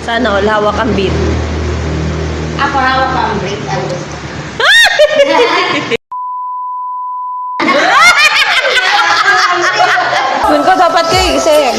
Sana all, hawak ang beat. Ako hawak ang break. Ano? Doon ko dapat kayo, kasi